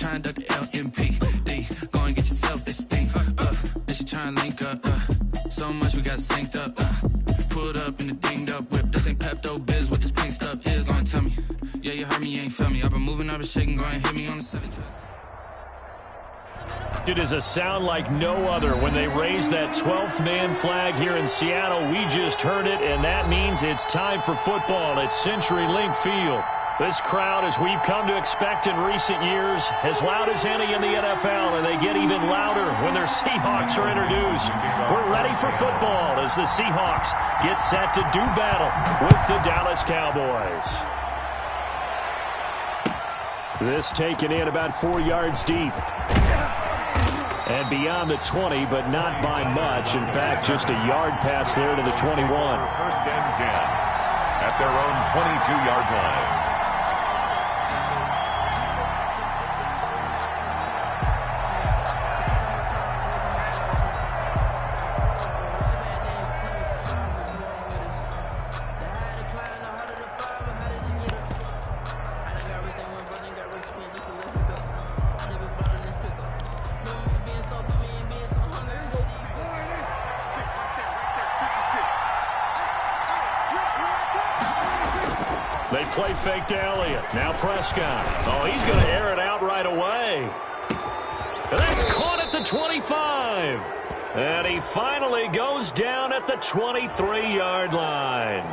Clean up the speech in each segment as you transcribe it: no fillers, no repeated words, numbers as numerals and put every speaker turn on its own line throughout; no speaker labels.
trying to duck the LMP. Go and get yourself this thing. And she trying to link up. So much we got synced up. Pulled up in the dinged up whip. This ain't Pepto-Biz, what this pink stuff is. Long tell me. Yeah, you heard me, you ain't felt me. I've been moving, I've been shaking, go and hit me on the 7 tracks.
It is a sound like no other when they raise that 12th man flag here in Seattle. We just heard it, and that means it's time for football at CenturyLink Field. This crowd, as we've come to expect in recent years, as loud as any in the NFL, and they get even louder when their Seahawks are introduced. We're ready for football as the Seahawks get set to do battle with the Dallas Cowboys. This taken in about 4 yards deep. And beyond the 20, but not by much. In fact, just a yard pass there to the 21.
First and 10 at their own 22-yard line.
They play fake to Elliott. Now Prescott. Oh, he's going to air it out right away. And that's caught at the 25. And he finally goes down at the 23-yard line.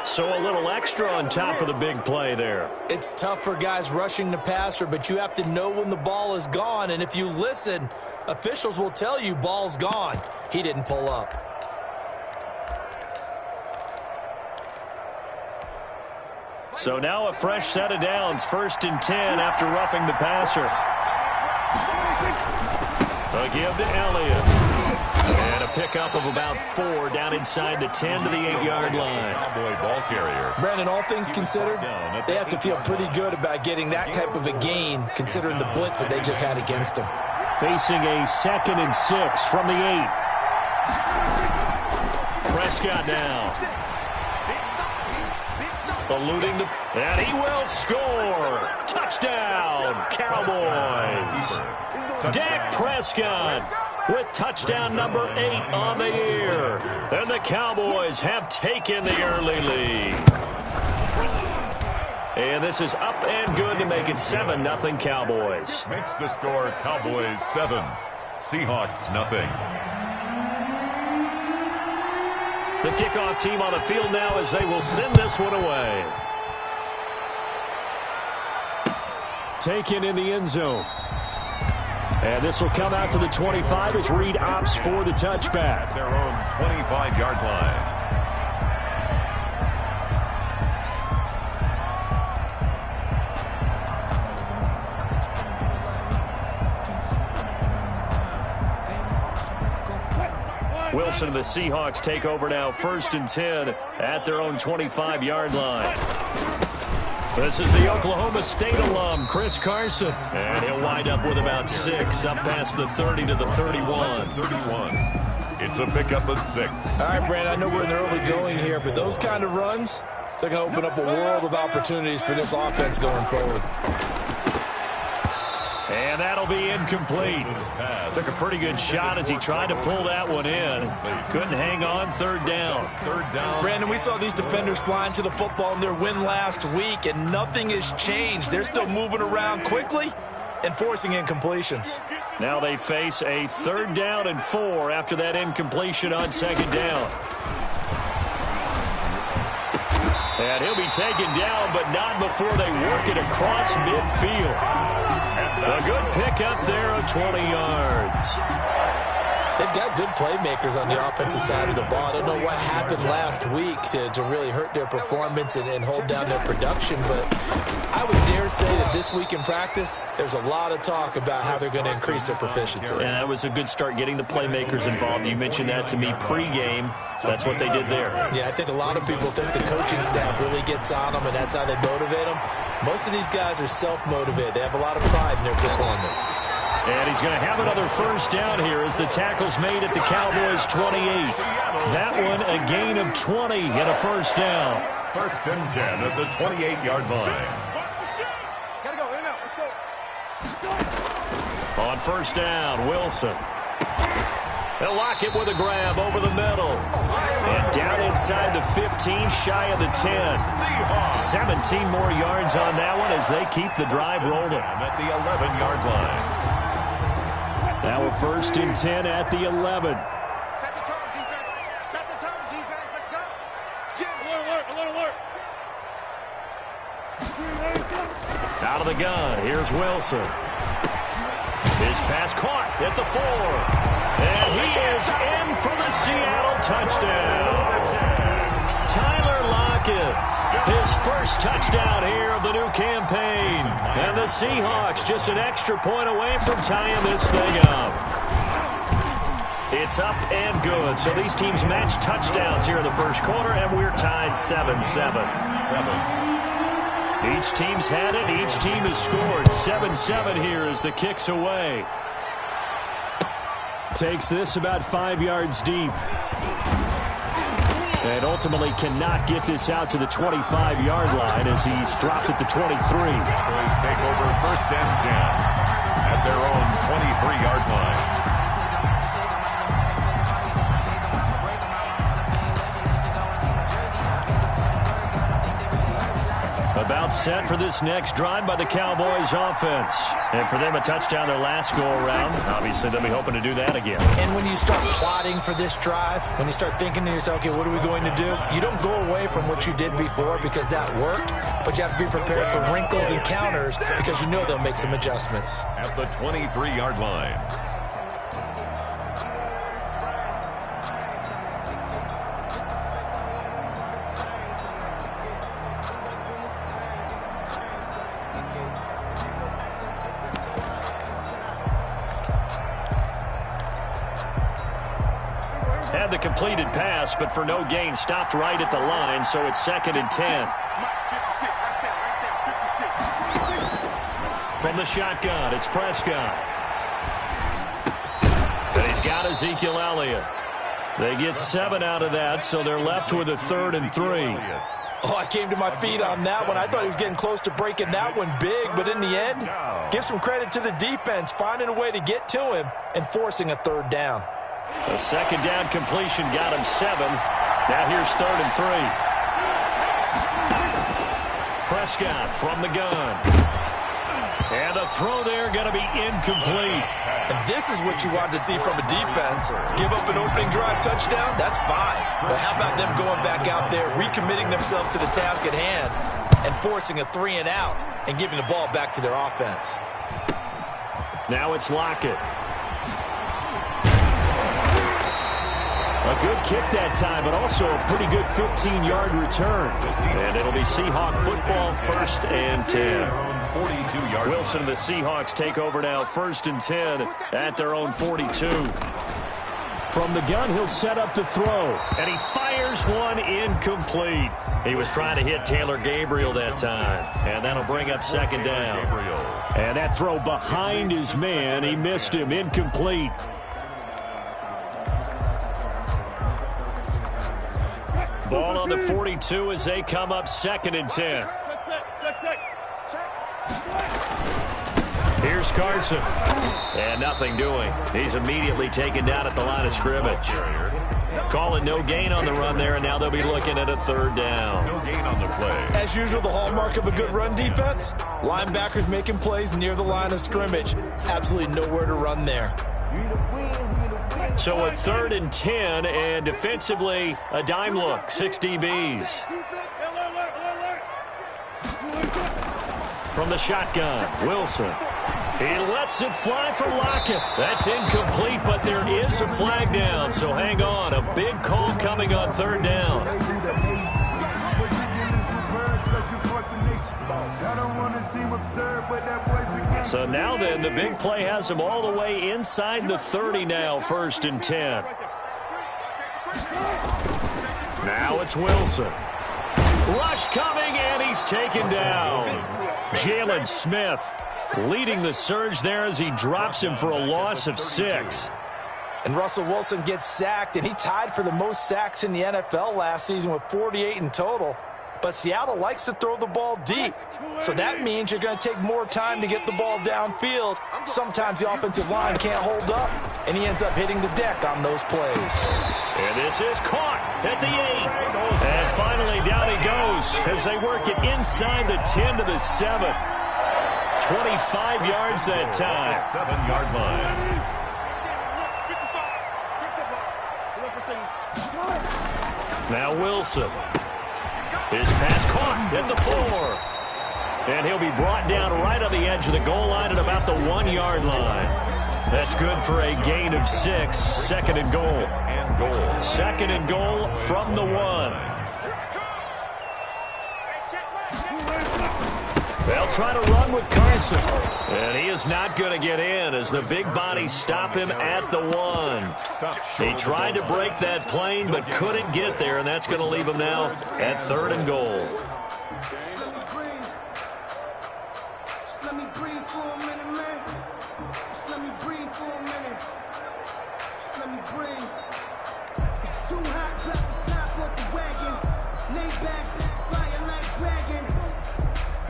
So a little extra on top of the big play there.
It's tough for guys rushing the passer, but you have to know when the ball is gone. And if you listen, officials will tell you ball's gone. He didn't pull up.
So now a fresh set of downs, 1st and 10 after roughing the passer. A give to Elliott. And a pickup of about 4 down inside the 10 to the 8-yard line.
Ball carrier.
Brandon, all things considered, they have to feel pretty good about getting that type of a gain, considering the blitz that they just had against them.
Facing a 2nd and 6 from the 8. Prescott now. Eluding the... And he will score! Touchdown, Cowboys! Dak Prescott with touchdown number 8 on the year. And the Cowboys have taken the early lead. And this is up and good to make it 7-0 Cowboys.
Makes the score Cowboys 7, Seahawks nothing.
The kickoff team on the field now as they will send this one away. Taken in the end zone. And this will come out to the 25 as Reed opts for the touchback.
Their own 25-yard line.
Wilson and the Seahawks take over now, 1st and 10 at their own 25-yard line. This is the Oklahoma State alum, Chris Carson. And he'll wind up with about 6 up past the 30 to the 31.
It's a pickup of 6.
All right, Brandon, I know we're in the early going here, but those kind of runs, they're going to open up a world of opportunities for this offense going forward.
And that'll be incomplete. Took a pretty good shot as he tried to pull that one in. Couldn't hang on, 3rd down.
Brandon, we saw these defenders flying to the football in their win last week, and nothing has changed. They're still moving around quickly and forcing incompletions.
Now they face a 3rd down and 4 after that incompletion on 2nd down. And he'll be taken down, but not before they work it across midfield. A good pickup there of 20 yards.
They've got good playmakers on the offensive side of the ball. I don't know what happened last week to really hurt their performance and hold down their production, but I would dare say that this week in practice, there's a lot of talk about how they're going to increase their proficiency.
And that was a good start getting the playmakers involved. You mentioned that to me pregame. That's what they did there.
Yeah, I think a lot of people think the coaching staff really gets on them, and that's how they motivate them. Most of these guys are self-motivated. They have a lot of pride in their performance.
And he's going to have another 1st down here as the tackle's made at the Cowboys' 28. That one a gain of 20 and a 1st down.
1st and 10 at the 28-yard line.
On first down, Wilson. They'll lock it with a grab over the middle. And down inside the 15, shy of the 10. 17 more yards on that one as they keep the drive rolling.
At the 11-yard line.
Now a 1st and 10 at the 11.
Set the tone, defense. Set the tone, defense. Let's go. Alert.
Out of the gun, here's Wilson. His pass caught at the 4. And he is in for the Seattle touchdown. Tyler Lockett, his first touchdown here of the new campaign. And the Seahawks just an extra point away from tying this thing up. It's up and good. So these teams match touchdowns here in the first quarter, and we're tied 7-7. Each team's had it. Each team has scored. 7-7 here as the kick's away. Takes this about 5 yards deep. And ultimately cannot get this out to the 25-yard line as he's dropped at the 23.
Boys take over 1st and 10 at their own 23-yard line.
About set for this next drive by the Cowboys offense. And for them, a touchdown their last go-around. Obviously, they'll be hoping to do that again.
And when you start plotting for this drive, when you start thinking to yourself, okay, what are we going to do? You don't go away from what you did before because that worked, but you have to be prepared for wrinkles and counters because you know they'll make some adjustments.
At the 23-yard line.
Had the completed pass, but for no gain, stopped right at the line, so it's 2nd and 10. From the shotgun, it's Prescott. And he's got Ezekiel Elliott. They get 7 out of that, so they're left with a 3rd and 3.
Oh, I came to my feet on that one. I thought he was getting close to breaking that one big, but in the end, give some credit to the defense, finding a way to get to him and forcing a 3rd down.
A 2nd down completion got him 7. Now here's 3rd and 3. Prescott from the gun. And the throw there going to be incomplete.
And this is what you wanted to see from a defense. Give up an opening drive touchdown, that's fine. But how about them going back out there, recommitting themselves to the task at hand, and forcing a 3 and out and giving the ball back to their offense.
Now it's Lockett. A good kick that time, but also a pretty good 15-yard return. And it'll be Seahawk football, 1st and 10. Wilson and the Seahawks take over now, 1st and 10 at their own 42. From the gun, he'll set up to throw. And he fires one incomplete. He was trying to hit Taylor Gabriel that time. And that'll bring up 2nd down. And that throw behind his man. He missed him, incomplete. Ball on the 42 as they come up 2nd and 10. Here's Carson. And nothing doing. He's immediately taken down at the line of scrimmage. Calling no gain on the run there, and now they'll be looking at a 3rd down.
No gain on the play.
As usual, the hallmark of a good run defense, linebackers making plays near the line of scrimmage. Absolutely nowhere to run there.
So a 3rd and 10, and defensively, a dime look, 6 DBs. From the shotgun, Wilson. He lets it fly for Lockett. That's incomplete, but there is a flag down, so hang on. A big call coming on 3rd down. So now then, the big play has them all the way inside the 30 now, 1st and 10. Now it's Wilson. Rush coming, and he's taken down. Jalen Smith leading the surge there as he drops him for a loss of 6.
And Russell Wilson gets sacked, and he tied for the most sacks in the NFL last season with 48 in total. but Seattle likes to throw the ball deep. So that means you're going to take more time to get the ball downfield. Sometimes the offensive line can't hold up, and he ends up hitting the deck on those plays.
And this is caught at the 8. And finally down he goes as they work it inside the 10 to the 7. 25 yards that time.
7-yard line.
Now Wilson. His pass caught at the 4. And he'll be brought down right on the edge of the goal line at about the 1-yard line. That's good for a gain of 6. Second and goal. Second and goal from the 1. They'll try to run with Carson. And he is not going to get in as the big bodies stop him at the 1. He tried to break that plane but couldn't get there, and that's going to leave him now at 3rd and goal.
Let me breathe for a minute, man. Just let me breathe for a minute. Just let me breathe. It's too hot, drop the top off the wagon. Lay back, flying like dragon.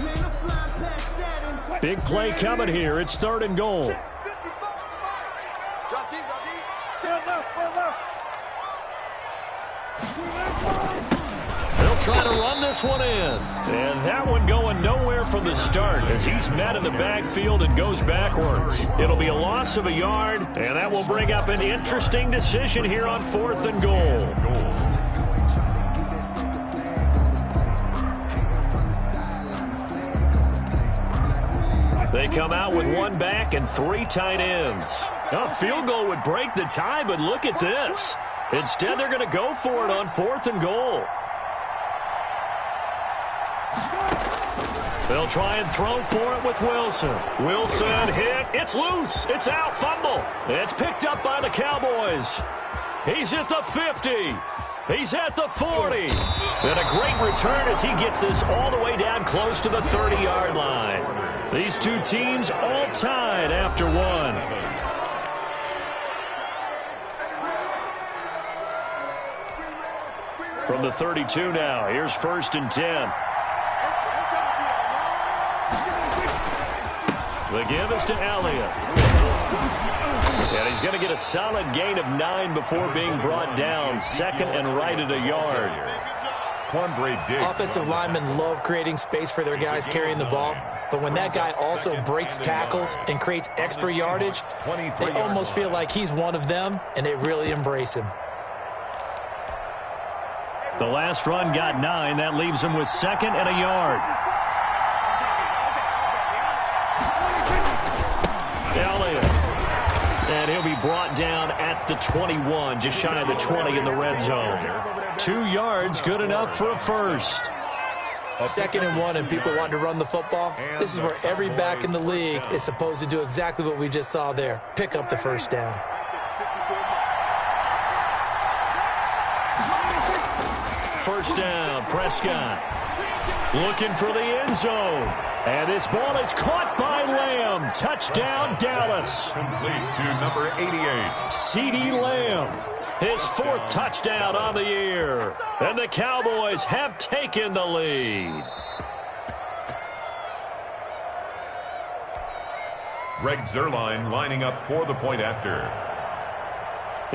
Man, I'm flying past Saturn.
Big play coming here. It's 3rd and goal.
Drop deep, drop deep. Stand left, left.
They'll try to run this one in. And that one going nowhere from the start as he's met in the backfield and goes backwards. It'll be a loss of a yard, and that will bring up an interesting decision here on 4th and goal. They come out with 1 back and 3 tight ends. A field goal would break the tie, but look at this. Instead, they're going to go for it on 4th and goal. They'll try and throw for it with Wilson. Wilson hit. It's loose. It's out. Fumble. It's picked up by the Cowboys. He's at the 50. He's at the 40. And a great return as he gets this all the way down close to the 30-yard line. These two teams all tied after 1. From the 32 now, here's 1st and 10. The give is to Elliott. And he's going to get a solid gain of 9 before being brought down. 2nd and right at a yard.
Offensive linemen love creating space for their guys carrying the ball. But when that guy also breaks tackles and creates extra yardage, they almost feel like he's one of them, and they really embrace him.
The last run got 9. That leaves him with 2nd and a yard. Elliott. And he'll be brought down at the 21, just shy of the 20 in the red zone. 2 yards, good enough for a first.
2nd and 1, and people want to run the football. This is where every back in the league is supposed to do exactly what we just saw there. Pick up the first down.
First down, Prescott. Looking for the end zone. And this ball is caught by Lamb. Touchdown, Dallas.
Complete to number 88.
CeeDee Lamb. His 4th touchdown on the year. And the Cowboys have taken the lead.
Greg Zuerlein lining up for the point after.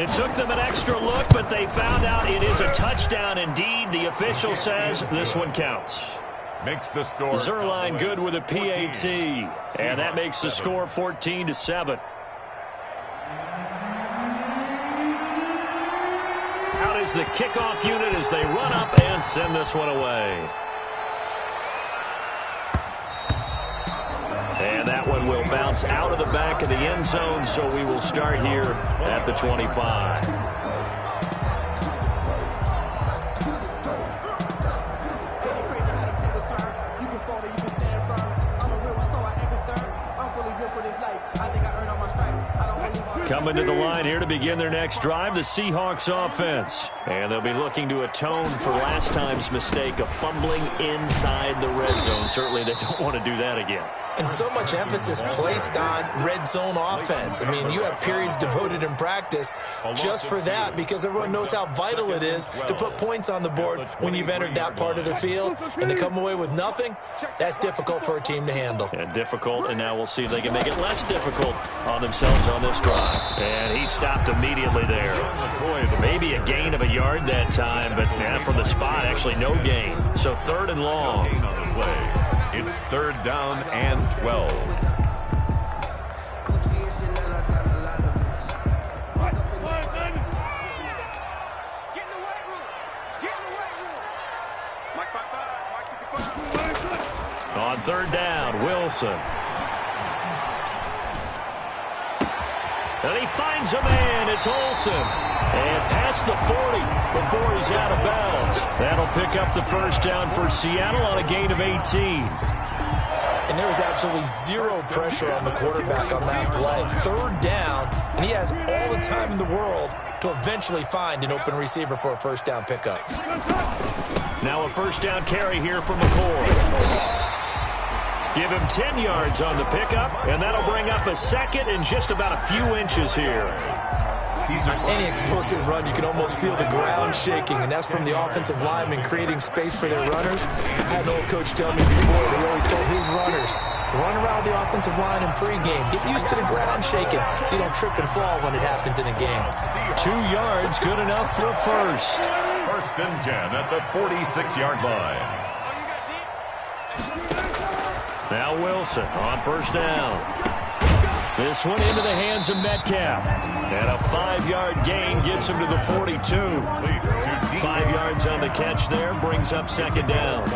It took them an extra look, but they found out it is a touchdown indeed. The official says this one counts.
Makes the score.
Zuerlein good with a PAT. And that makes the score 14-7. Out is the kickoff unit as they run up and send this one away. And that one will bounce out of the back of the end zone, so we will start here at the 25. Coming to the line here to begin their next drive, the Seahawks offense. And they'll be looking to atone for last time's mistake of fumbling inside the red zone. Certainly they don't want to do that again.
And so much emphasis placed on red zone offense. I mean, you have periods devoted in practice just for that because everyone knows how vital it is to put points on the board when you've entered that part of the field. And to come away with nothing, that's difficult for a team to handle.
Yeah, difficult, and now we'll see if they can make it less difficult on themselves on this drive. And he stopped immediately there. Maybe a gain of a yard that time, but from the spot, actually no gain. So 3rd and long.
It's 3rd down and 12.
On 3rd down, Wilson. And he finds a man. It's Olsen. And past the 40 before he's out of bounds. That'll pick up the 1st down for Seattle on a gain of 18.
And there was absolutely zero pressure on the quarterback on that play. 3rd down, and he has all the time in the world to eventually find an open receiver for a 1st down pickup.
Now a 1st down carry here for McCoy. Give him 10 yards on the pickup, and that'll bring up a 2nd and just about a few inches here.
On any explosive run, you can almost feel the ground shaking, and that's from the offensive linemen creating space for their runners. I had an old coach tell me before, he always told his runners, run around the offensive line in pregame. Get used to the ground shaking so you don't trip and fall when it happens in a game.
2 yards, good enough for a 1st.
1st and 10 at the 46-yard line.
Now Wilson on 1st down. This one into the hands of Metcalf. And a 5-yard gain gets him to the 42. 5 yards on the catch there, brings up 2nd down.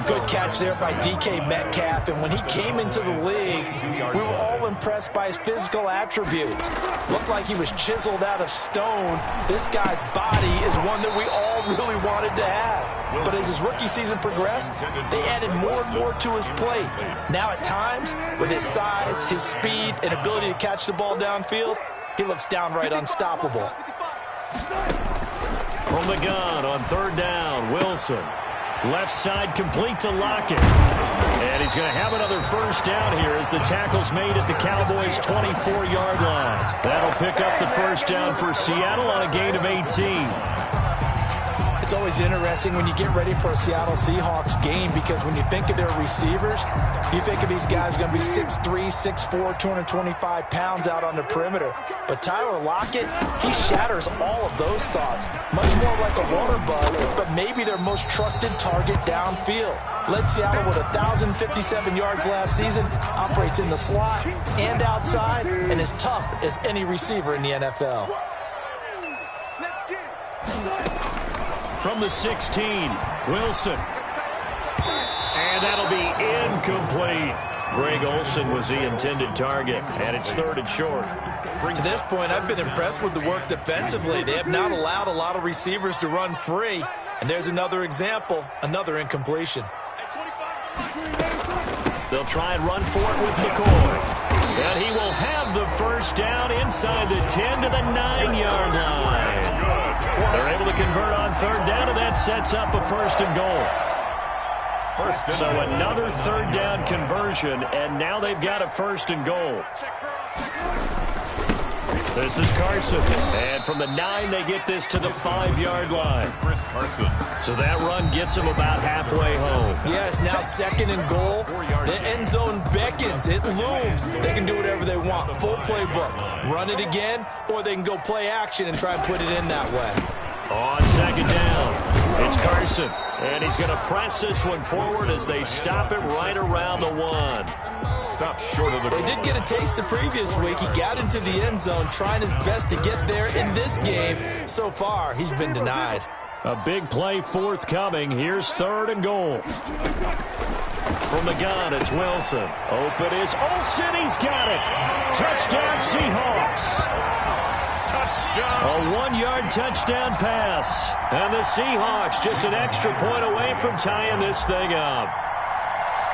Good catch there by DK Metcalf, and when he came into the league, we were all impressed by his physical attributes. Looked like he was chiseled out of stone. This guy's body is one that we all really wanted to have. But as his rookie season progressed, they added more and more to his plate. Now at times, with his size, his speed, and ability to catch the ball downfield, he looks downright unstoppable.
From the gun on 3rd down, Wilson. Left side complete to Lockett. And he's going to have another 1st down here as the tackle's made at the Cowboys' 24-yard line. That'll pick up the 1st down for Seattle on a gain of 18.
It's always interesting when you get ready for a Seattle Seahawks game because when you think of their receivers, you think of these guys going to be 6'3", 6'4", 225 pounds out on the perimeter. But Tyler Lockett, he shatters all of those thoughts. Much more like a water bug, but maybe their most trusted target downfield. Led Seattle with 1,057 yards last season, operates in the slot and outside, and is tough as any receiver in the NFL.
From the 16, Wilson. And that'll be incomplete. Greg Olsen was the intended target, and it's 3rd and short.
To this point, I've been impressed with the work defensively. They have not allowed a lot of receivers to run free. And there's another example, another incompletion.
They'll try and run for it with McCoy. And he will have the 1st down inside the 10 to the 9-yard line. They're able to convert on 3rd down, and that sets up a 1st and goal. So another 3rd down conversion, and now they've got a 1st and goal. This is Carson. And from the 9, they get this to the 5-yard line. So that run gets them about halfway home.
Yes, now 2nd and goal. The end zone beckons. It looms. They can do whatever they want. Full playbook. Run it again, or they can go play action and try and put it in that way.
On 2nd down, it's Carson. And he's going to press this one forward as they stop it right around the 1.
Stop short of the goal.
He did get a taste the previous week. He got into the end zone, trying his best to get there in this game. So far, he's been denied.
A big play forthcoming. Here's 3rd and goal. From the gun, it's Wilson. Open is Olsen. He's got it. Touchdown, Seahawks. A 1-yard touchdown pass. And the Seahawks just an extra point away from tying this thing up.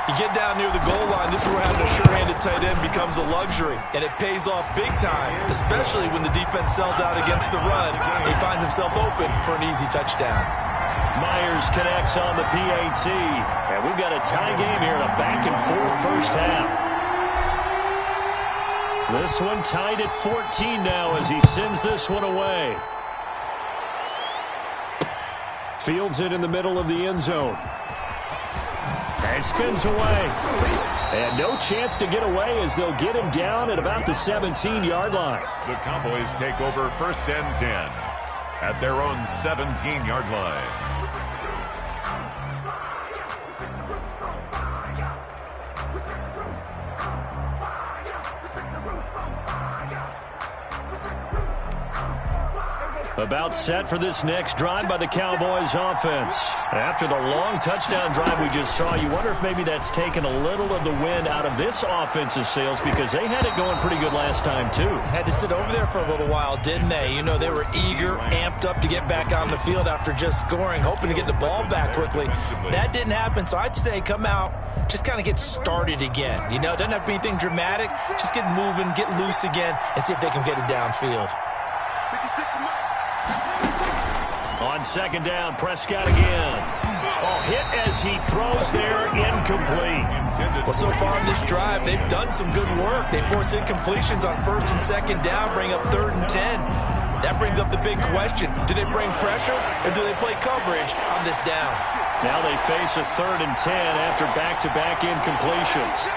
You get down near the goal line, this is where having a sure-handed tight end becomes a luxury, and it pays off big time, especially when the defense sells out against the run and he finds himself open for an easy touchdown.
Myers connects on the PAT. And we've got a tie game here in a back-and-forth first half. This one tied at 14 now as he sends this one away. Fields it in the middle of the end zone. And spins away. And no chance to get away as they'll get him down at about the 17-yard line.
The Cowboys take over 1st and 10 at their own 17-yard line.
About set for this next drive by the Cowboys offense. After the long touchdown drive we just saw, you wonder if maybe that's taken a little of the wind out of this offensive sails because they had it going pretty good last time too.
Had to sit over there for a little while, didn't they? You know, they were eager, amped up to get back on the field after just scoring, hoping to get the ball back quickly. That didn't happen, so I'd say come out, just kind of get started again. You know, it doesn't have to be anything dramatic. Just get moving, get loose again, and see if they can get it downfield.
On 2nd down, Prescott again. Hit as he throws there, incomplete.
Well, so far in this drive, they've done some good work. They force incompletions on 1st and 2nd down, bring up 3rd and 10. That brings up the big question. Do they bring pressure or do they play coverage on this down?
Now they face a 3rd and 10 after back-to-back incompletions.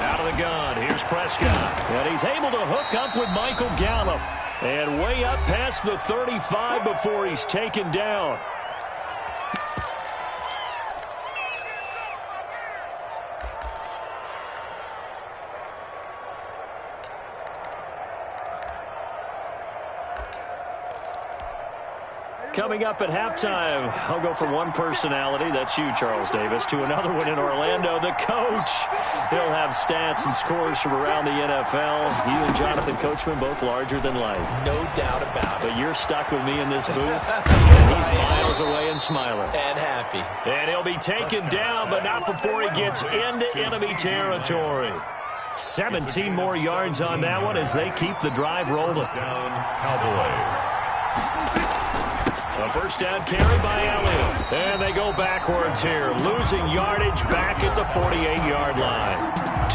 Out of the gun, here's Prescott. And he's able to hook up with Michael Gallup. And way up past the 35 before he's taken down. Coming up at halftime, I'll go from one personality, that's you, Charles Davis, to another one in Orlando, the coach. He'll have stats and scores from around the NFL. You and Jonathan Coachman, both larger than life.
No doubt about it.
But you're stuck with me in this booth. He's miles away and smiling.
And happy.
And he'll be taken down, but not before he gets into enemy territory. 17 more yards on that one as they keep the drive rolling.
Down Cowboys.
A 1st down carry by Elliott. And they go backwards here, losing yardage back at the 48-yard line.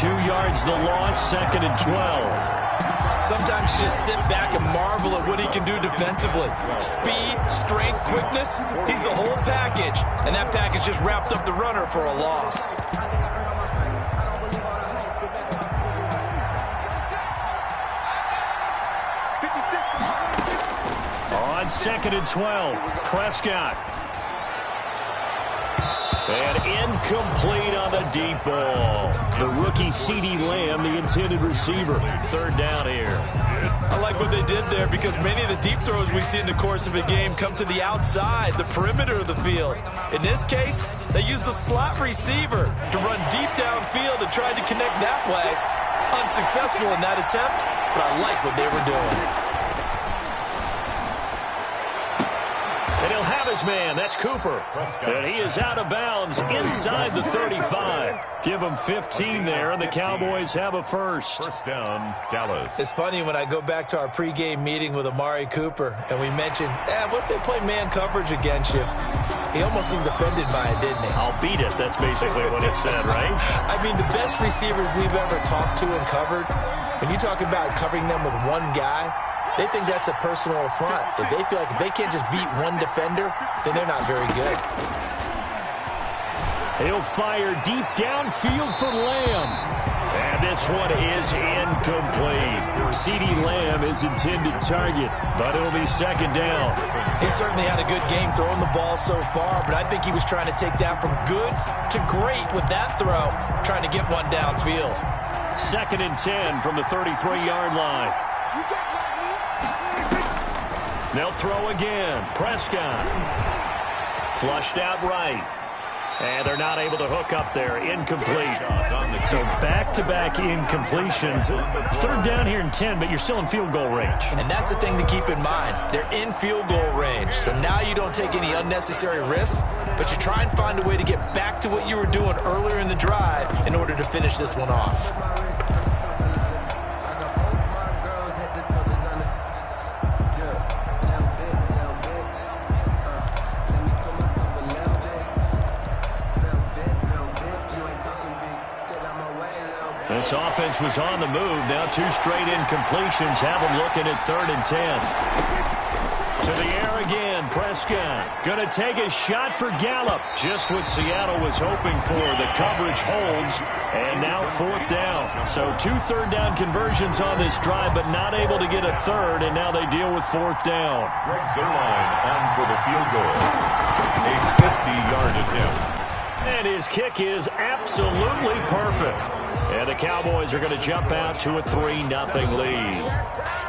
2 yards the loss, 2nd and 12.
Sometimes you just sit back and marvel at what he can do defensively. Speed, strength, quickness, he's the whole package. And that package just wrapped up the runner for a loss.
On 2nd and 12, Prescott. And incomplete on the deep ball. The rookie CeeDee Lamb, the intended receiver. 3rd down here.
I like what they did there because many of the deep throws we see in the course of a game come to the outside, the perimeter of the field. In this case, they used the slot receiver to run deep downfield and tried to connect that way. Unsuccessful in that attempt, but I like what they were doing.
And he'll have his man. That's Cooper. And he is out of bounds inside the 35. Give him 15 there, and the Cowboys have a first.
1st down, Dallas.
It's funny when I go back to our pregame meeting with Amari Cooper, and we mentioned, what if they play man coverage against you? He almost seemed offended by it, didn't he?
I'll beat it. That's basically what he said, right?
I mean, the best receivers we've ever talked to and covered, when you talk about covering them with one guy, they think that's a personal affront. If they feel like if they can't just beat one defender, then they're not very good.
He'll fire deep downfield for Lamb. And this one is incomplete. CeeDee Lamb is intended target, but it'll be 2nd down.
He certainly had a good game throwing the ball so far, but I think he was trying to take that from good to great with that throw, trying to get one downfield.
2nd and 10 from the 33-yard line. They'll throw again. Prescott. Flushed out right. And they're not able to hook up there. Incomplete. So back-to-back incompletions. 3rd down here and 10, but you're still in field goal range.
And that's the thing to keep in mind. They're in field goal range. So now you don't take any unnecessary risks, but you try and find a way to get back to what you were doing earlier in the drive in order to finish this one off.
This offense was on the move. Now 2 straight incompletions have them looking at 3rd and 10. To the air again, Prescott. Going to take a shot for Gallup. Just what Seattle was hoping for. The coverage holds, and now 4th down. So 2 third-down conversions on this drive, but not able to get a third, and now they deal with 4th down.
Greg Zuerlein on for the field goal. A 50-yard attempt.
And his kick is absolutely perfect. And the Cowboys are going to jump out to a 3-0 lead.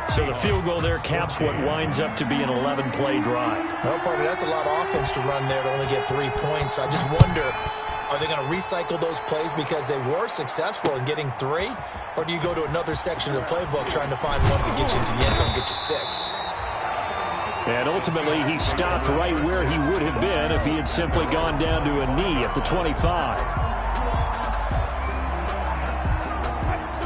So the field goal there caps what winds up to be an 11-play drive.
Well, partner, that's a lot of offense to run there to only get 3 points. I just wonder, are they going to recycle those plays because they were successful in getting 3? Or do you go to another section of the playbook trying to find ones that get you into the end zone and get you 6?
And ultimately, he stopped right where he would have been if he had simply gone down to a knee at the 25.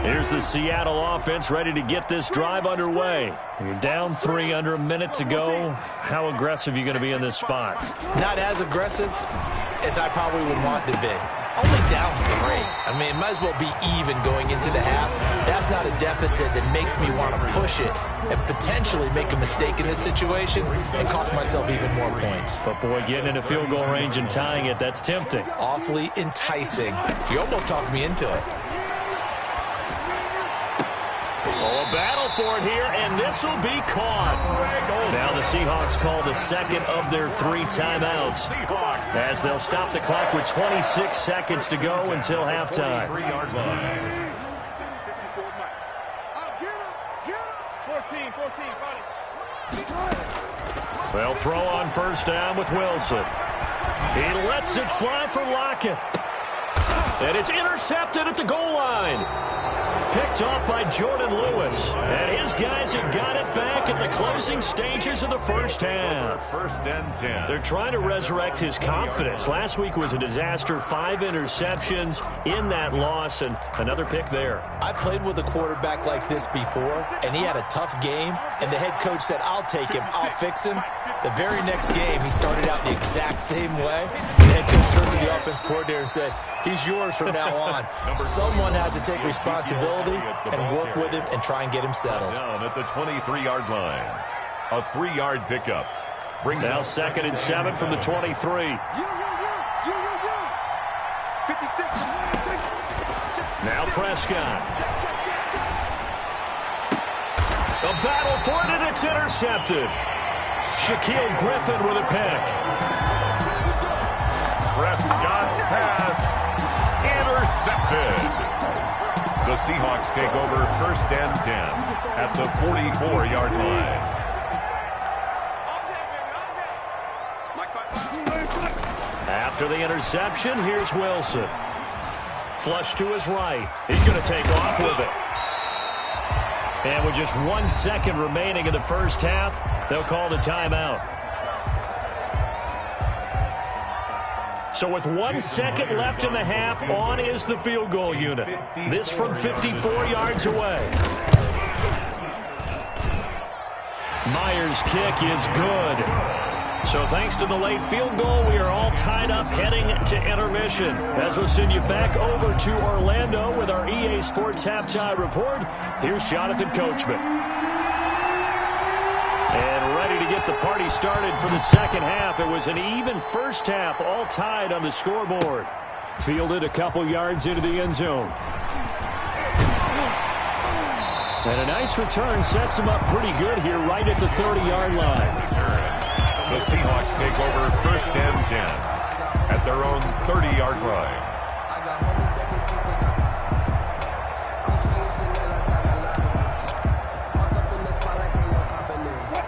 Here's the Seattle offense ready to get this drive underway. You're down 3 under a minute to go. How aggressive are you going to be in this spot?
Not as aggressive as I probably would want to be. Only down 3. I mean, it might as well be even going into the half. That's not a deficit that makes me want to push it and potentially make a mistake in this situation and cost myself even more points.
But, boy, getting in a field goal range and tying it, that's tempting.
Awfully enticing. You almost talked me into it.
Oh, a battle for it here, and this will be caught. Now the Seahawks call the second of their 3 timeouts as they'll stop the clock with 26 seconds to go until halftime.
3-yard line.
14,
They'll throw on first down with Wilson. He lets it fly for Lockett. And it's intercepted at the goal line. Picked off by Jordan Lewis. And his guys have got it back at the closing stages of the first half.
1st and 10.
They're trying to resurrect his confidence. Last week was a disaster. 5 interceptions in that loss, and another pick there.
I played with a quarterback like this before, and he had a tough game, and the head coach said, I'll take him, I'll fix him. The very next game, he started out the exact same way. The head coach turned to the offense coordinator and said, he's yours from now on. Someone has to take responsibility and work with him and try and get him settled.
Down at the 23-yard line. A 3-yard pickup. Brings
Now 2nd and 7 from the 23.
56.
Now Prescott. A battle for it, and it's intercepted. Shaquille Griffin with a pick.
Prescott's pass intercepted. The Seahawks take over 1st and 10 at the 44-yard line.
After the interception, here's Wilson. Flush to his right. He's going to take off with it. And with just 1 second remaining in the first half, they'll call the timeout. So with 1 second left in the half, on is the field goal unit. This from 54 yards away. Myers' kick is good. So thanks to the late field goal, we are all tied up heading to intermission. As we'll send you back over to Orlando with our EA Sports Halftime Report, here's Jonathan Coachman. And ready to get the party started for the second half. It was an even first half, all tied on the scoreboard. Fielded a couple yards into the end zone. And a nice return sets him up pretty good here right at the 30-yard line.
The Seahawks take over 1st and 10 at their own 30-yard line.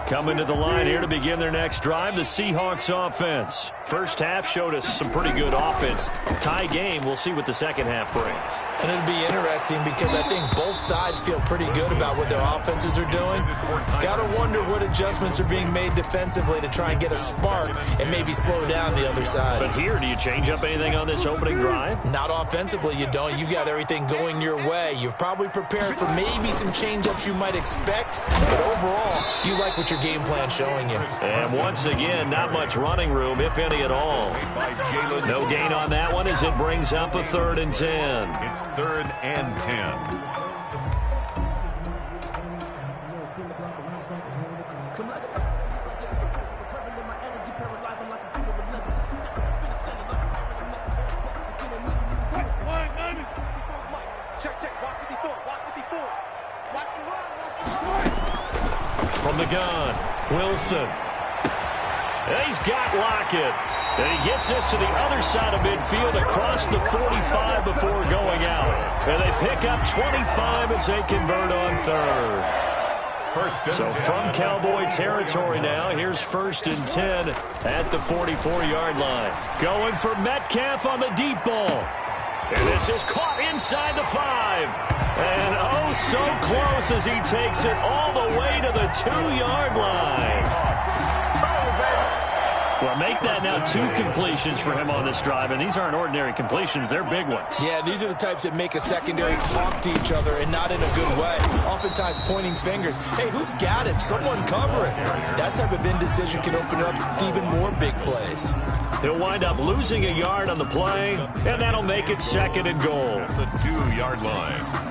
Coming to the line here to begin their next drive, the Seahawks offense. First half showed us some pretty good offense. Tie game, we'll see what the second half brings.
And it'll be interesting because I think both sides feel pretty good about what their offenses are doing. Got to wonder what adjustments are being made defensively to try and get a spark and maybe slow down the other side.
But here, do you change up anything on this opening drive?
Not offensively, you don't. You've got everything going your way. You've probably prepared for maybe some change-ups you might expect, but overall, you like what you're your game plan showing you?
And once again, not much running room, if any at all. No gain on that one as it brings up a 3rd and 10.
It's 3rd and 10.
From the gun, Wilson. And he's got Lockett. And he gets this to the other side of midfield across the 45 before going out. And they pick up 25 as they convert on 3rd. So from Cowboy territory now, here's 1st and 10 at the 44-yard line. Going for Metcalf on the deep ball. And this is caught inside the 5. And oh, so close as he takes it all the way to the 2-yard line. Well, make that now 2 completions for him on this drive, and these aren't ordinary completions. They're big ones.
Yeah, these are the types that make a secondary talk to each other and not in a good way. Oftentimes pointing fingers. Hey, who's got it? Someone cover it. That type of indecision can open up to even more big plays.
He'll wind up losing a yard on the play, and that'll make it 2nd and goal.
The 2-yard line.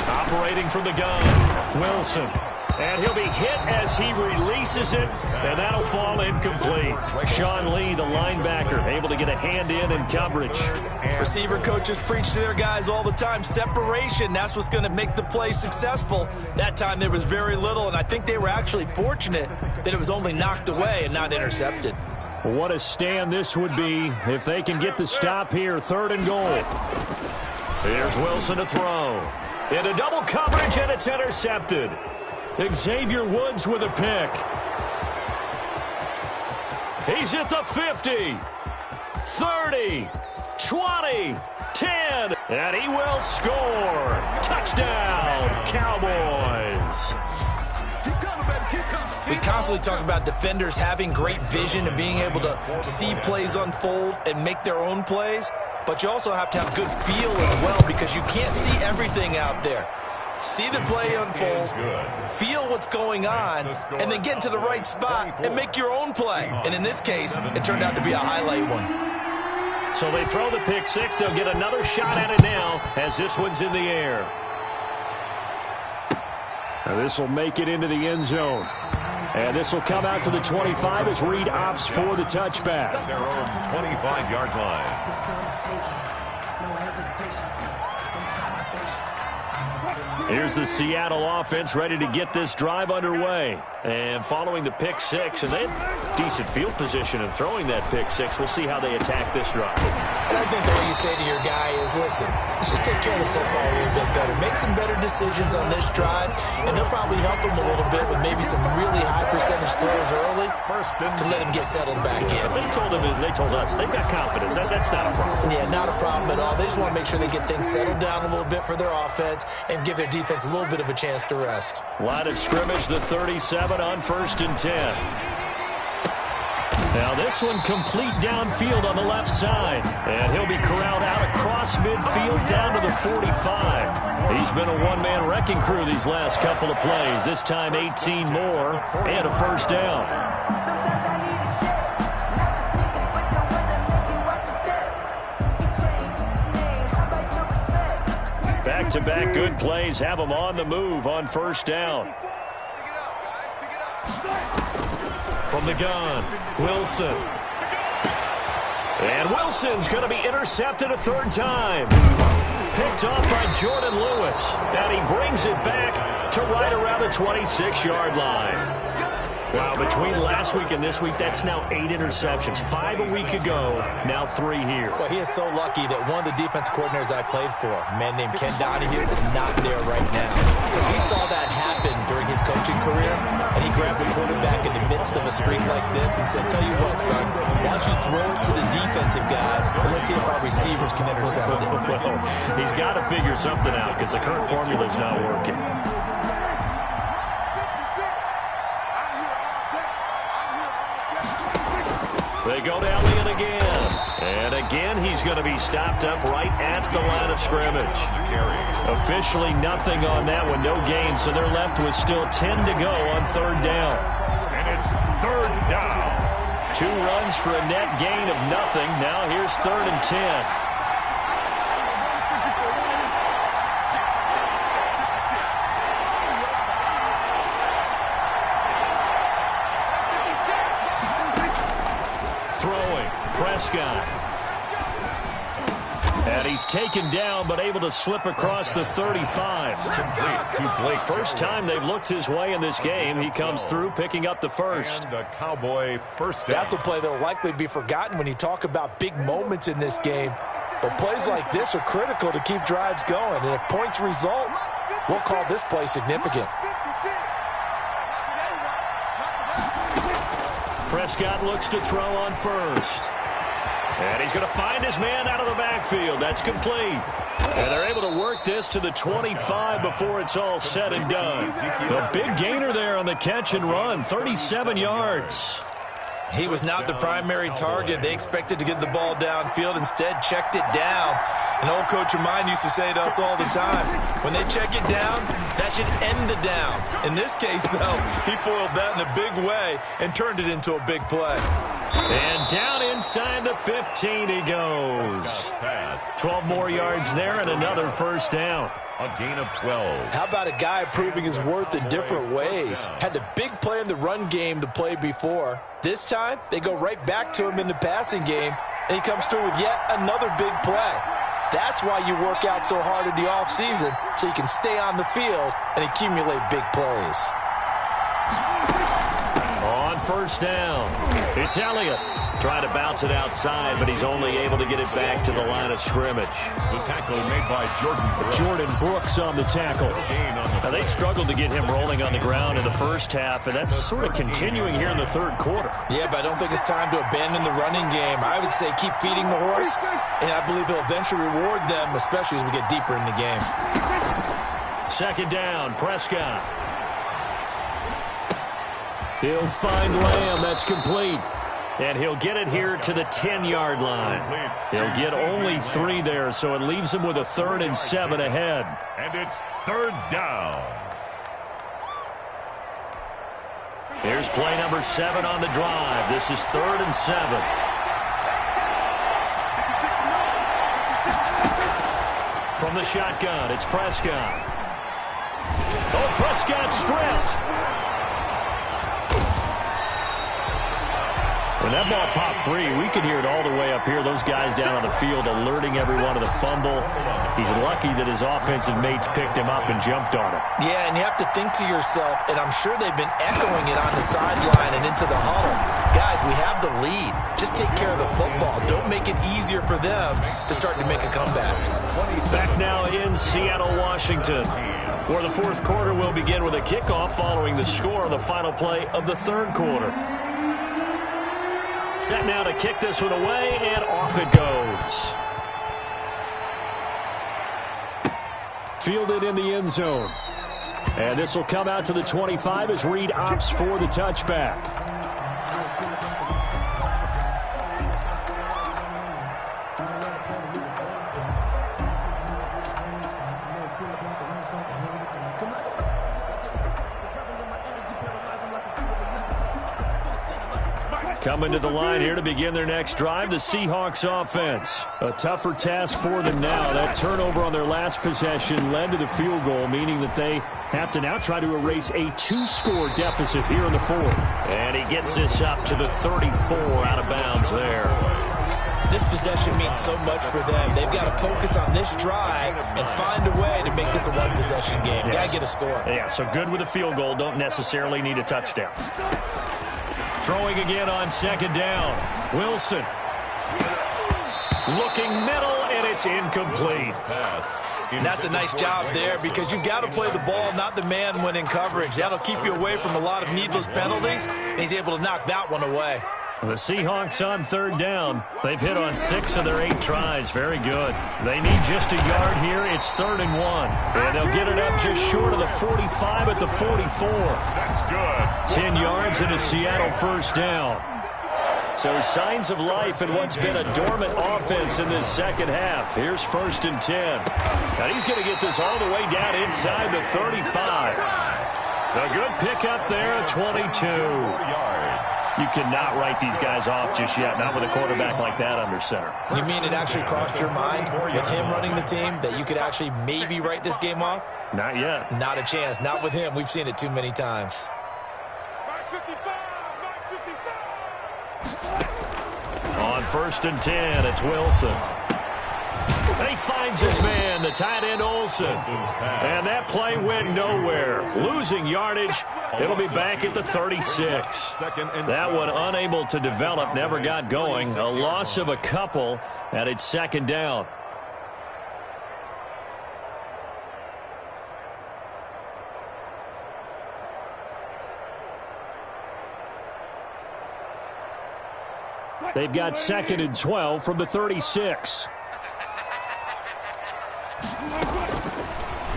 Operating from the gun, Wilson. And he'll be hit as he releases it, and that'll fall incomplete. Sean Lee, the linebacker, able to get a hand in coverage.
Receiver coaches preach to their guys all the time. Separation, that's what's going to make the play successful. That time there was very little, and I think they were actually fortunate that it was only knocked away and not intercepted.
What a stand this would be if they can get the stop here. 3rd and goal. Here's Wilson to throw. Into double coverage, and it's intercepted. Xavier Woods with a pick. He's at the 50, 30, 20, 10, and he will score. Touchdown, Cowboys.
We constantly talk about defenders having great vision and being able to see plays unfold and make their own plays, but you also have to have good feel as well because you can't see everything out there. See the play unfold, feel what's going on, and then get into the right spot and make your own play. And in this case, it turned out to be a highlight one.
So they throw the pick 6. They'll get another shot at it now as this one's in the air. Now this will make it into the end zone. And this will come out to the 25 as Reed opts for the touchback.
Their own 25-yard line.
Here's the Seattle offense ready to get this drive underway. And following the pick 6, and they have decent field position in throwing that pick 6. We'll see how they attack this drive.
And I think the way you say to your guy is, listen, let's just take care of the football a little bit better. Make some better decisions on this drive, and they'll probably help him a little bit with maybe some really high percentage throws early to let him get settled back in.
They told us they've got confidence. That's not a problem.
Yeah, not a problem at all. They just want to make sure they get things settled down a little bit for their offense and give their defense a little bit of a chance to rest.
Line of scrimmage, the 37 on 1st and 10. Now this one complete downfield on the left side. And he'll be corralled out across midfield down to the 45. He's been a one-man wrecking crew these last couple of plays. This time 18 more and a first down. Back-to-back good plays have them on the move on first down. From the gun, Wilson. And Wilson's going to be intercepted a 3rd time. Picked off by Jordan Lewis. And he brings it back to right around the 26-yard line. Wow, between last week and this week, that's now 8 interceptions. 5 a week ago, now 3 here.
Well, he is so lucky that one of the defense coordinators I played for, a man named Ken Donahue, is not there right now. Because he saw that happen during his coaching career, and he grabbed the quarterback in the midst of a streak like this and said, tell you what, son, why don't you throw it to the defensive guys, and let's see if our receivers can intercept it.
Well, he's got to figure something out because the current formula is not working. They go to Elliott again. And again, he's going to be stopped up right at the line of scrimmage. Officially nothing on that one, no gain, so they're left with still 10 to go on third down.
And it's third down.
2 runs for a net gain of nothing. Now here's 3rd and 10. Prescott. And he's taken down, but able to slip across the 35. First time they've looked his way in this game. He comes through, picking up the first.
And a Cowboy first down.
That's a play that will likely be forgotten when you talk about big moments in this game. But plays like this are critical to keep drives going. And if points result, we'll call this play significant.
Prescott looks to throw on first. And he's going to find his man out of the backfield. That's complete. And they're able to work this to the 25 before it's all said and done. A big gainer there on the catch and run, 37 yards.
He was not the primary target. They expected to get the ball downfield. Instead, checked it down. An old coach of mine used to say to us all the time, when they check it down, that should end the down. In this case, though, he foiled that in a big way and turned it into a big play.
And down inside the 15 he goes. 12 more yards there and another first down.
A gain of 12.
How about a guy proving his worth in different ways? Had the big play in the run game the play before. This time, they go right back to him in the passing game, and he comes through with yet another big play. That's why you work out so hard in the offseason, so you can stay on the field and accumulate big plays.
On first down, it's Elliott. Trying to bounce it outside, but he's only able to get it back to the line of scrimmage.
The tackle made by Jordan Brooks.
Jordan Brooks on the tackle. Now, they struggled to get him rolling on the ground in the first half, and that's sort of continuing here in the third quarter.
Yeah, but I don't think it's time to abandon the running game. I would say keep feeding the horse, and I believe he'll eventually reward them, especially as we get deeper in the game.
Second down, Prescott. He'll find Lamb. That's complete. And he'll get it here to the 10-yard line. He'll get only 3 there, so it leaves him with a 3rd and 7 ahead.
And it's third down.
Here's play number 7 on the drive. This is 3rd and 7. From the shotgun, it's Prescott. Oh, Prescott stripped. When that ball popped free, we could hear it all the way up here. Those guys down on the field alerting everyone of the fumble. He's lucky that his offensive mates picked him up and jumped on it.
Yeah, and you have to think to yourself, and I'm sure they've been echoing it on the sideline and into the huddle. Guys, we have the lead. Just take care of the football. Don't make it easier for them to start to make a comeback.
Back now in Seattle, Washington, where the fourth quarter will begin with a kickoff following the score on the final play of the third quarter. Set now to kick this one away, and off it goes. Fielded in the end zone. And this will come out to the 25 as Reed opts for the touchback. Coming to the line here to begin their next drive, the Seahawks offense. A tougher task for them now. That turnover on their last possession led to the field goal, meaning that they have to now try to erase a 2-score deficit here in the fourth. And he gets this up to the 34 out of bounds there.
This possession means so much for them. They've got to focus on this drive and find a way to make this a one-possession game.
Yes.
Got to get a score.
Yeah, so good with a field goal. Don't necessarily need a touchdown. Throwing again on second down. Wilson. Looking middle, and it's incomplete.
And that's a nice job there because you've got to play the ball, not the man when in coverage. That'll keep you away from a lot of needless penalties, and he's able to knock that one away.
The Seahawks on third down. They've hit on 6 of their 8 tries. Very good. They need just a yard here. It's 3rd and 1. And they'll get it up just short of the 45 at the 44.
That's good.
10 yards and a Seattle first down. So signs of life in what's been a dormant offense in this second half. Here's 1st and 10. And he's going to get this all the way down inside the 35. A good pickup there at 22. You cannot write these guys off just yet, not with a quarterback like that under center.
You mean it actually crossed your mind with him running the team that you could actually maybe write this game off?
Not yet.
Not a chance. Not with him. We've seen it too many times.
On 1st and 10, it's Wilson. He finds his man, the tight end Olsen. And that play went nowhere. Losing yardage. It'll be back at the 36. That one unable to develop, never got going. A loss of a couple, and it's 2nd down. They've got 2nd and 12 from the 36.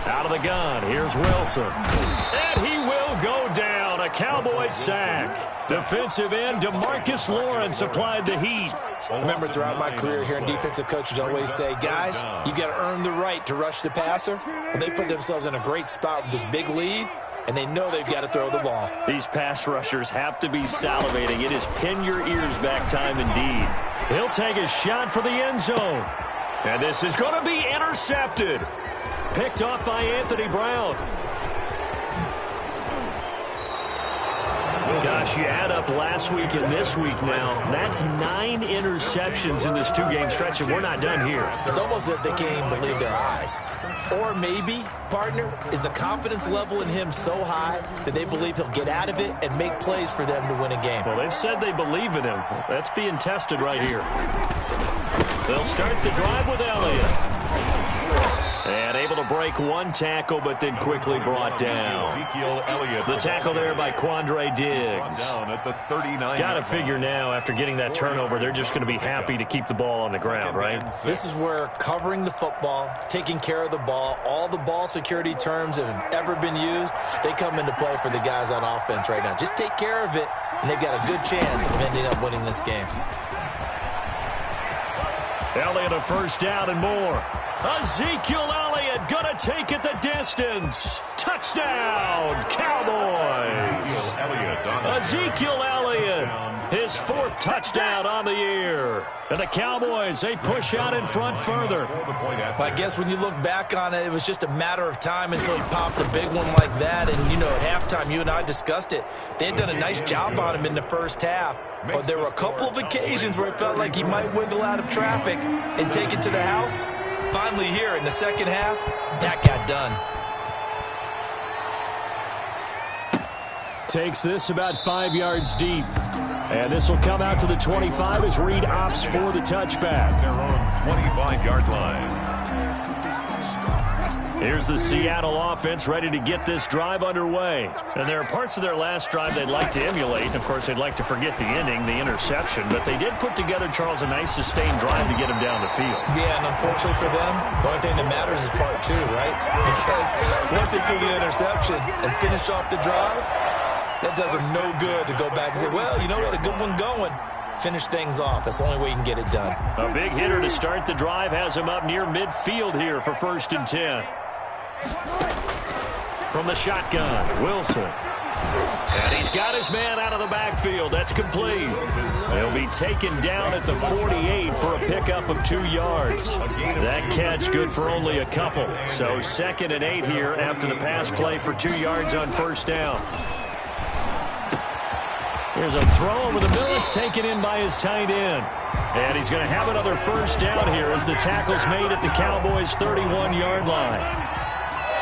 Out of the gun, here's Wilson. And he will go down. A Cowboys sack. Defensive end DeMarcus Lawrence applied the heat.
Remember, throughout my career here in defensive coaches always say, guys, you got to earn the right to rush the passer. Well, they put themselves in a great spot with this big lead, and they know they've got to throw the ball.
These pass rushers have to be salivating. It is pin your ears back time indeed. He'll take a shot for the end zone. And this is going to be intercepted. Picked off by Anthony Brown. Gosh, you add up last week and this week now. That's 9 interceptions in this 2-game stretch, and we're not done here.
It's almost as if they can't even believe their eyes. Or maybe, partner, is the confidence level in him so high that they believe he'll get out of it and make plays for them to win a game.
Well, they've said they believe in him. That's being tested right here. They'll start the drive with Elliott. And able to break one tackle, but then quickly brought down.
Ezekiel Elliott.
The tackle there by Quandre Diggs.
Down at the 39.
Got to figure now, after getting that turnover, they're just going to be happy to keep the ball on the ground, right?
This is where covering the football, taking care of the ball, all the ball security terms that have ever been used, they come into play for the guys on offense right now. Just take care of it, and they've got a good chance of ending up winning this game.
Elliott a 1st down and more. Ezekiel Elliott going to take it the distance. Touchdown, Cowboys. Ezekiel Elliott, his 4th touchdown on the year. And the Cowboys, they push out in front further.
Well, I guess when you look back on it, it was just a matter of time until he popped a big one like that. And, you know, at halftime, you and I discussed it. They had done a nice job on him in the first half. But there were a couple of occasions where it felt like he might wiggle out of traffic and take it to the house. Finally here in the second half, that got done.
Takes this about 5 yards deep. And this will come out to the 25 as Reed opts for the touchback.
Their own 25-yard line.
Here's the Seattle offense ready to get this drive underway. And there are parts of their last drive they'd like to emulate. Of course, they'd like to forget the ending, the interception. But they did put together, Charles, a nice sustained drive to get them down the field.
Yeah, and unfortunately for them, the only thing that matters is part 2, right? Because once they threw the interception and finished off the drive, that does them no good to go back and say, well, you know, we had a good one going. Finish things off. That's the only way you can get it done.
A big hitter to start the drive has him up near midfield here for 1st and 10. From the shotgun, Wilson. And he's got his man out of the backfield. That's complete. He'll be taken down at the 48 for a pickup of 2 yards. That catch good for only a couple. So 2nd and 8 here after the pass play for 2 yards on 1st down. Here's a throw over the middle. It's taken in by his tight end. And he's going to have another 1st down here as the tackle's made at the Cowboys' 31-yard line.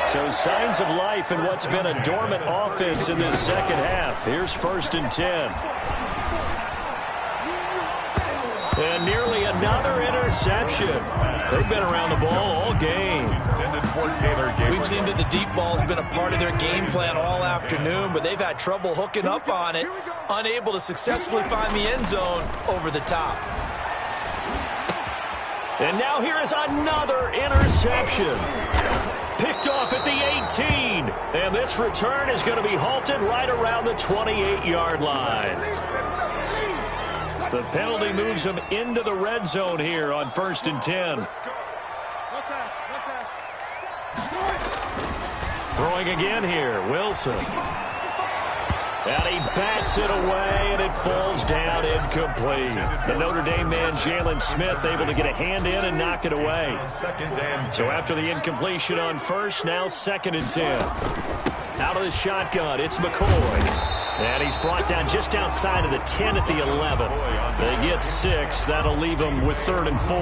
So signs of life in what's been a dormant offense in this second half. Here's 1st and 10. And nearly another interception. They've been around the ball all game.
We've seen that the deep ball's been a part of their game plan all afternoon, but they've had trouble hooking up on it, unable to successfully find the end zone over the top.
And now here is another interception. Picked off at the 18. And this return is going to be halted right around the 28-yard line. The penalty moves them into the red zone here on 1st and 10. Throwing again here, Wilson. And he bats it away, and it falls down incomplete. The Notre Dame man, Jalen Smith, able to get a hand in and knock it away. So after the incompletion on first, now 2nd and 10. Out of the shotgun, it's McCoy. And he's brought down just outside of the 10 at the 11. They get 6. That'll leave them with 3rd and 4.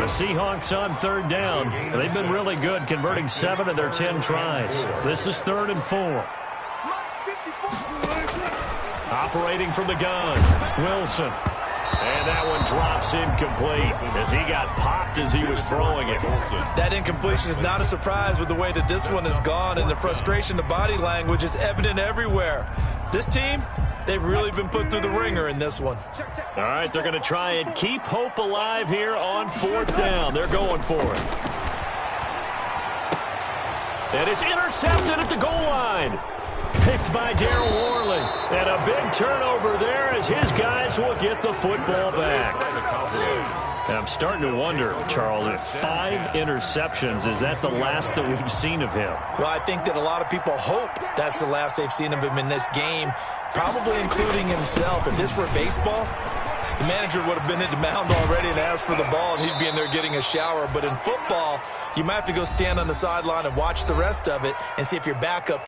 The Seahawks on 3rd down. They've been really good, converting 7 of their 10 tries. This is 3rd and 4. Operating from the gun, Wilson. And that one drops incomplete as he got popped as he was throwing it.
That incompletion is not a surprise with the way that this one has gone, and the frustration, the body language is evident everywhere. This team, they've really been put through the ringer in this one.
All right, they're going to try and keep hope alive here on 4th down. They're going for it. And it's intercepted at the goal line. Picked by Darryl Worley. And a big turnover there as his guys will get the football back. And I'm starting to wonder, Charles, if 5 interceptions, is that the last that we've seen of him?
Well, I think that a lot of people hope that's the last they've seen of him in this game, probably including himself. If this were baseball, the manager would have been at the mound already and asked for the ball, and he'd be in there getting a shower. But in football, you might have to go stand on the sideline and watch the rest of it and see if your backup